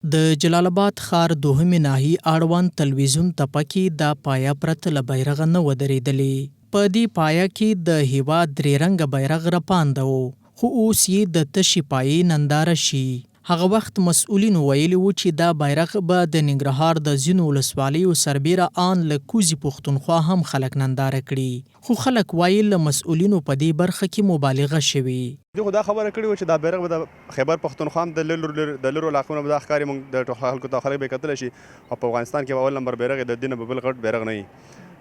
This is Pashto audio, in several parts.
د جلال آباد ښار دوهمې ناحیې اړوند تلویزیون تپه کې دا پایه پرته له بیرغه نه وه درېدلې. په دې پایه کې د هیواد درې رنګه بیرغ رپانده و، خو اوس یې د تشې پایې ننداره شي. هغه وخت مسؤلینو ویلي وو چې دا بیرغ به د ننګرهار د ځینو ولسوالیو سربیره آن له کوزي پښتونخوا هم خلک ننداره کړي، خو خلک وایي له مسؤلینو په دې برخه کې مبالغه شوې. دوی خو دا خبره کړې وه چې دا بیرغ به د خیبر پښتونخوا هم د لرو علاقو نه به دا ښکاري، موږ د ټولو خلکو ته خلک به یې کتلی شي، او په افغانستان کې به اول نمبر بیرغ یې د دې نه به بل غټ بیرغ نه وي.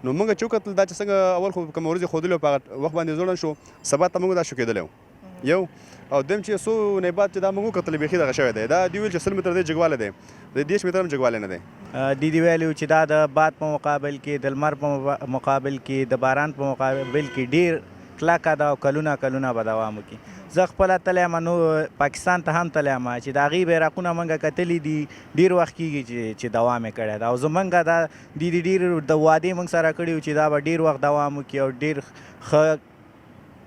نو موږ چې وکتل دا چې څنګه اول خو کومه ورځ یې ښودلې وه په هغه وخت باندې ځوړند شو، سبا ته موږ دا شوکېدلی وو یو، او دویم چې څو نه بعد چې دا موږ وکتل بیخي دغه شوی دی، دا دوی ویل چې 100 متره دی جګوالی دی، د 10 متره هم جګوالی نه دی. دې ویلي چې دا د باد په مقابل کې، د لمر په مقابل کې، د باران په مقابل کې ډېر کلکه ده او کلونه به دوام وکړي. زه خپله تللی یم، نو پاکستان ته هم تللی یم چې د هغې بیرغونه موږ کتلي دي، ډېر وخت کېږي چې دوام یې کړی ده، او زموږ دا ډېر د وعدې موږ سره کړي وو چې دا به ډېر وخت دوام وکړي او ډېر ښه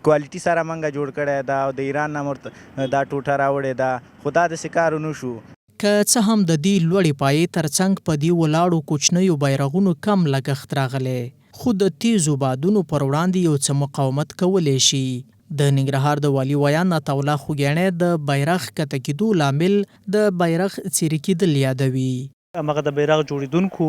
کوالټي سره موږ جوړ کړی ده، او د ایران نه دا ټوټه راوړې ده، خو دا داسې کار ونه شو. که څه هم د دې لوړې پایې ترڅنګ په دې ولاړو کوچنیو بیرغونو کم لګښت راغلی، خو د تیزو بادونو پر وړاندې یو څه مقاومت کولی شي. د ننګرهار د والي ویان عطاالله خوږیاڼی د بیرغ ښکته کېدو لامل د بیرغ څیرې کېدل یادوي. همغه د بیرغ جوړېدونکو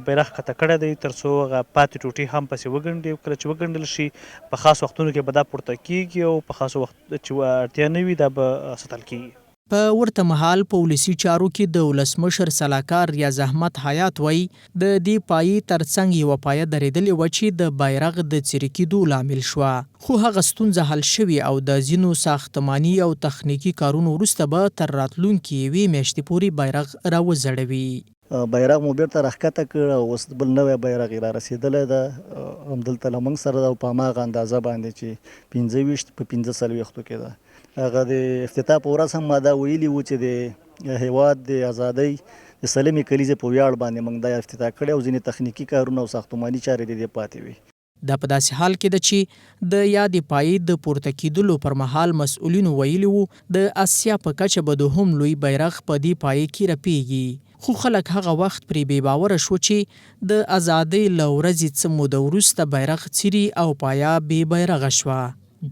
بیرغ ښکته کړی دی تر څو هغه پاتې ټوټې هم پسې وګنډي، کله چې وګنډل شي په خاص وختونو کې به دا پورته کېږي، او په خاصو وخت چې اړتیا نه وي دا به ساتل کېږي. په ورته مهال په ولسي چارو کې د ولسمشر سلاکار ریاض احمد حیات وایي د دې پایې ترڅنګ یوه پایه درېدلې وه چې د بیرغ د څیرې کېدو لامل شوه، خو هغه ستونزه حل شوې او د ځینو ساختماني او تخنیکي کارونو وروسته به تر راتلونکي یوې میاشتې پورې بیرغ راوځړوي. بیرغ مو بیرته راښکته کړ او اوس بل نوی بیرغ یې را رسېدلی ده، همدلته له موږ سره ده، او په هماغه اندازه باندې چې 25 په 45 کې ده. هغه د افتتاح په ورځ هم ما دا ویلي وو چې د هیواد د ازادۍ د سلمې کلیزې په ویاړ باندې موږ دا افتتاح کړی، او ځینې تخنیکي کارونه او ساختماني چارې د دې پاتې وي. دا په داسې حال کې ده چې د یادې پایې د پورته کېدلو پر مهال مسؤلینو ویلي وو د اسیا په کچه به دوهم لوی بیرغ په دې پایې کې رپېږي، خو خلک هغه وخت پرې بې باوره شو چې د ازادۍ له ورځې څه موده وروسته بیرغ څیري او پایه بې بیرغه شوه.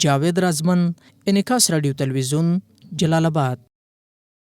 جاوید رازمن، انعکاس راډیو تلویزیون، جلال آباد.